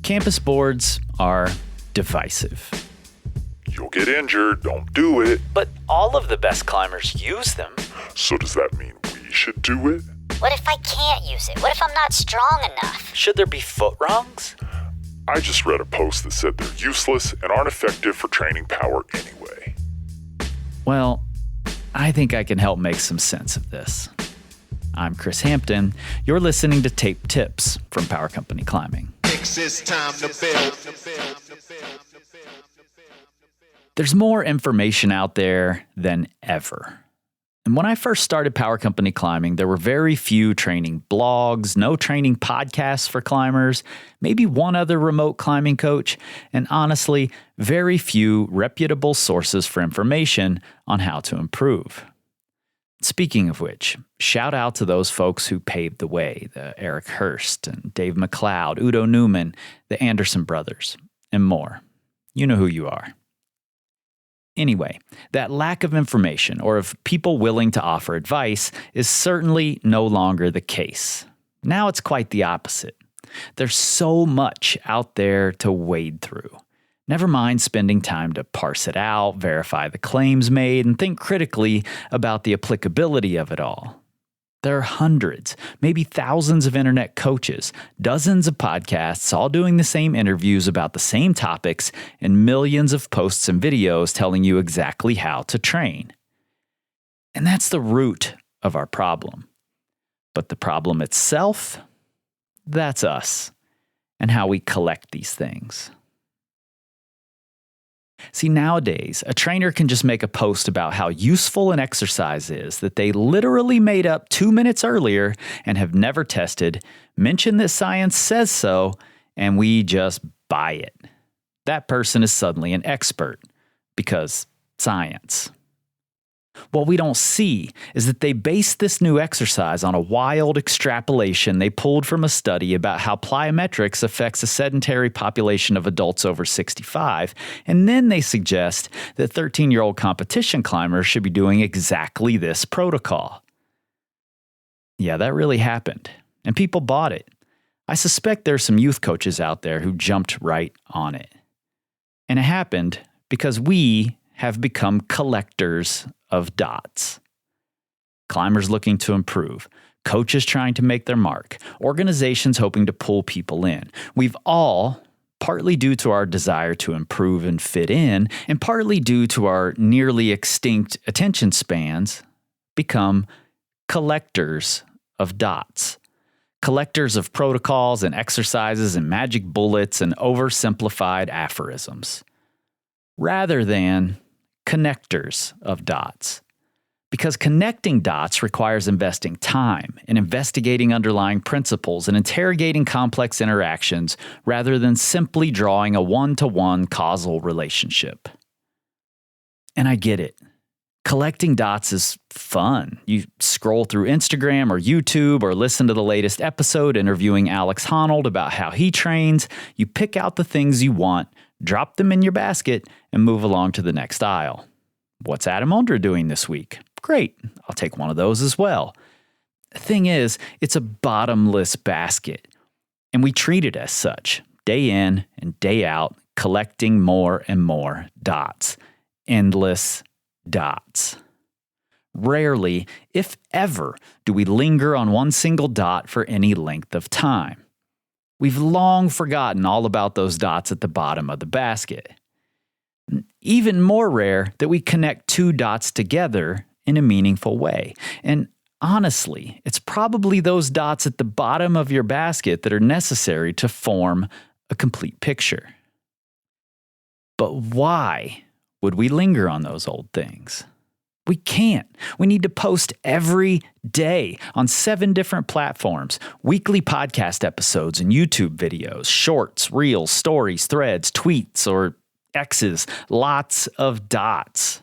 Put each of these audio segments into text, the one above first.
Campus boards are divisive. You'll get injured, don't do it. But all of the best climbers use them. So does that mean we should do it? What if I can't use it? What if I'm not strong enough? Should there be foot rungs? I just read a post that said they're useless and aren't effective for training power anyway. Well, I think I can help make some sense of this. I'm Chris Hampton. You're listening to Tape Tips from Power Company Climbing. It's time to build. There's more information out there than ever. And when I first started Power Company Climbing, there were very few training blogs, no training podcasts for climbers, maybe one other remote climbing coach, and honestly, very few reputable sources for information on how to improve. Speaking of which, shout out to those folks who paved the way, the Eric Hurst and Dave McLeod, Udo Newman, the Anderson brothers, and more. You know who you are. Anyway, that lack of information or of people willing to offer advice is certainly no longer the case. Now it's quite the opposite. There's so much out there to wade through. Never mind spending time to parse it out, verify the claims made, and think critically about the applicability of it all. There are hundreds, maybe thousands of internet coaches, dozens of podcasts, all doing the same interviews about the same topics, and millions of posts and videos telling you exactly how to train. And that's the root of our problem. But the problem itself, that's us, and how we collect these things. See, nowadays, a trainer can just make a post about how useful an exercise is that they literally made up 2 minutes earlier and have never tested, mention that science says so, and we just buy it. That person is suddenly an expert because science. What we don't see is that they based this new exercise on a wild extrapolation they pulled from a study about how plyometrics affects a sedentary population of adults over 65, and then they suggest that 13-year-old competition climbers should be doing exactly this protocol. Yeah, that really happened, and people bought it. I suspect there's some youth coaches out there who jumped right on it. And it happened because we have become collectors of dots. Climbers looking to improve, coaches trying to make their mark, organizations hoping to pull people in. We've all, partly due to our desire to improve and fit in, and partly due to our nearly extinct attention spans, become collectors of dots. Collectors of protocols and exercises and magic bullets and oversimplified aphorisms. Rather than connectors of dots. Because connecting dots requires investing time and investigating underlying principles and interrogating complex interactions rather than simply drawing a one-to-one causal relationship. And I get it. Collecting dots is fun. You scroll through Instagram or YouTube or listen to the latest episode interviewing Alex Honnold about how he trains. You pick out the things you want, drop them in your basket, and move along to the next aisle. What's Adam Ondra doing this week? Great, I'll take one of those as well. The thing is, it's a bottomless basket, and we treat it as such, day in and day out, collecting more and more dots. Endless dots. Rarely, if ever, do we linger on one single dot for any length of time. We've long forgotten all about those dots at the bottom of the basket. Even more rare that we connect two dots together in a meaningful way. And honestly, it's probably those dots at the bottom of your basket that are necessary to form a complete picture. But why would we linger on those old things? We can't. We need to post every day on 7 different platforms, weekly podcast episodes and YouTube videos, shorts, reels, stories, threads, tweets, or X's, lots of dots.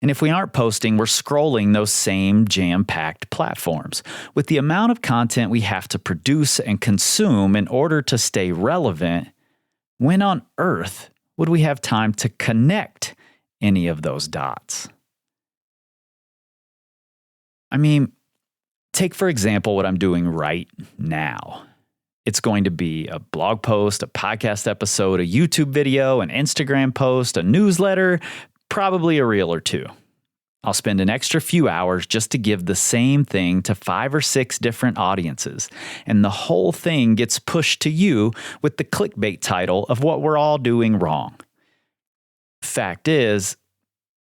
And if we aren't posting, we're scrolling those same jam-packed platforms. With the amount of content we have to produce and consume in order to stay relevant, when on earth would we have time to connect any of those dots? I mean, take for example what I'm doing right now. It's going to be a blog post, a podcast episode, a YouTube video, an Instagram post, a newsletter, probably a reel or two. I'll spend an extra few hours just to give the same thing to 5 or 6 different audiences, and the whole thing gets pushed to you with the clickbait title of what we're all doing wrong. Fact is,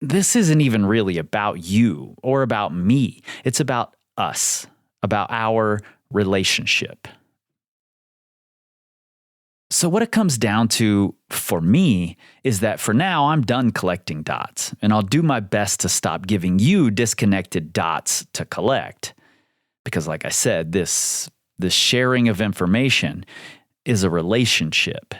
this isn't even really about you or about me. It's about us, about our relationship. So what it comes down to for me is that for now I'm done collecting dots, and I'll do my best to stop giving you disconnected dots to collect. Because like I said, this sharing of information is a relationship.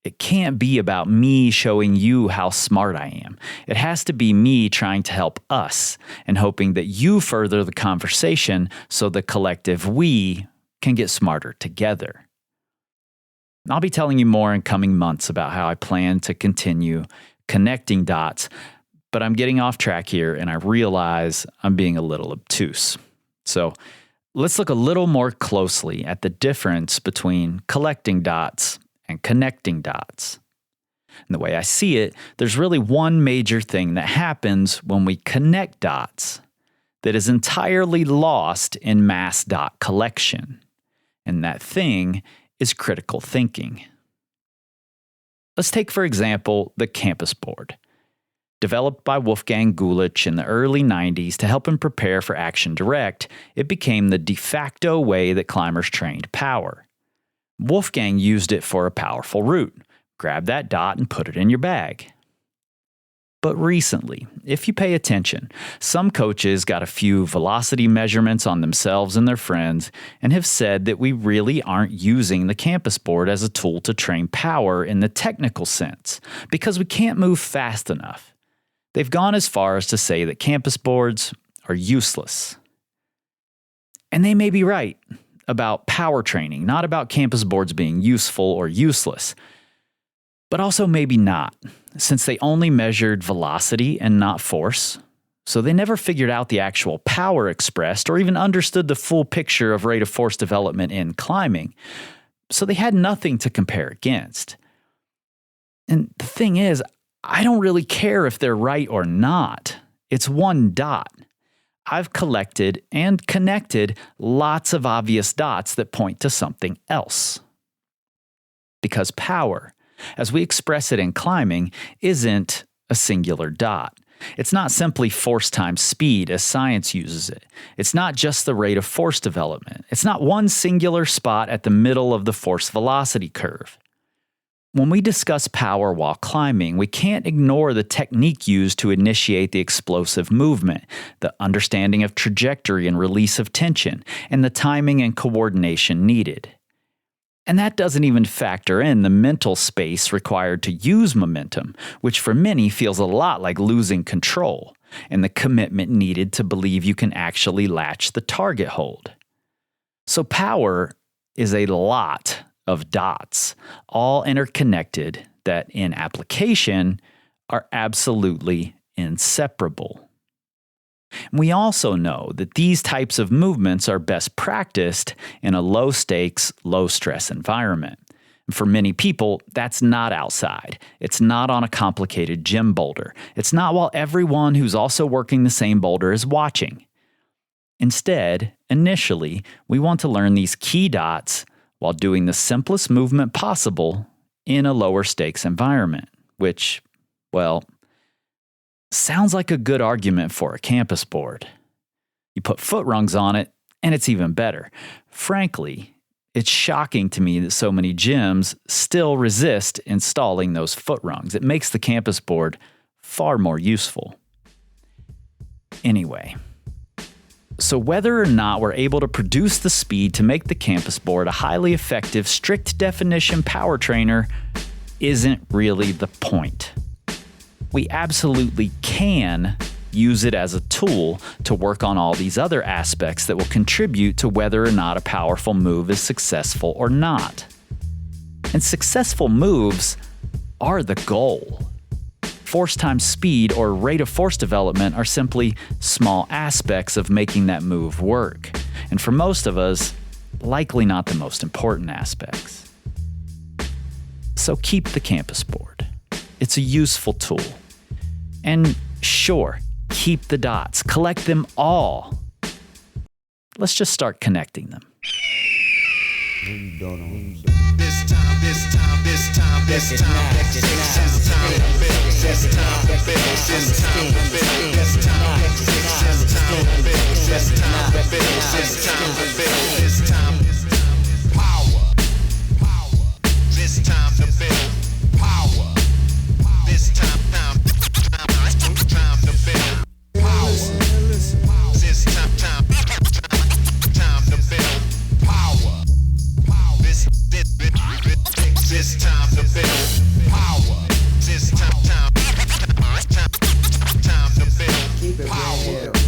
It can't be about me showing you how smart I am. It has to be me trying to help us and hoping that you further the conversation so the collective we can get smarter together. I'll be telling you more in coming months about how I plan to continue connecting dots, but I'm getting off track here and I realize I'm being a little obtuse. So let's look a little more closely at the difference between collecting dots and connecting dots. And the way I see it, there's really one major thing that happens when we connect dots that is entirely lost in mass dot collection. And that thing is critical thinking. Let's take, for example, the campus board. Developed by Wolfgang Gulich in the early 90s to help him prepare for Action Direct, it became the de facto way that climbers trained power. Wolfgang used it for a powerful route. Grab that dot and put it in your bag. But recently, if you pay attention, some coaches got a few velocity measurements on themselves and their friends and have said that we really aren't using the campus board as a tool to train power in the technical sense because we can't move fast enough. They've gone as far as to say that campus boards are useless. And they may be right about power training, not about campus boards being useful or useless. But also maybe not, since they only measured velocity and not force. So they never figured out the actual power expressed or even understood the full picture of rate of force development in climbing. So they had nothing to compare against. And the thing is, I don't really care if they're right or not. It's one dot. I've collected and connected lots of obvious dots that point to something else. Because power, as we express it in climbing, isn't a singular dot. It's not simply force times speed as science uses it. It's not just the rate of force development. It's not one singular spot at the middle of the force velocity curve. When we discuss power while climbing, we can't ignore the technique used to initiate the explosive movement, the understanding of trajectory and release of tension, and the timing and coordination needed. And that doesn't even factor in the mental space required to use momentum, which for many feels a lot like losing control, and the commitment needed to believe you can actually latch the target hold. So power is a lot of dots, all interconnected, that in application are absolutely inseparable. We also know that these types of movements are best practiced in a low-stakes, low-stress environment. For many people, that's not outside. It's not on a complicated gym boulder. It's not while everyone who's also working the same boulder is watching. Instead, initially, we want to learn these key dots while doing the simplest movement possible in a lower-stakes environment, which, well, sounds like a good argument for a campus board. You put foot rungs on it, and it's even better. Frankly, it's shocking to me that so many gyms still resist installing those foot rungs. It makes the campus board far more useful. Anyway, so whether or not we're able to produce the speed to make the campus board a highly effective, strict definition power trainer isn't really the point. We absolutely can use it as a tool to work on all these other aspects that will contribute to whether or not a powerful move is successful or not. And successful moves are the goal. Force times speed or rate of force development are simply small aspects of making that move work. And for most of us, likely not the most important aspects. So keep the campus board. It's a useful tool. And sure, keep the dots, collect them all. Let's just start connecting them. Audio.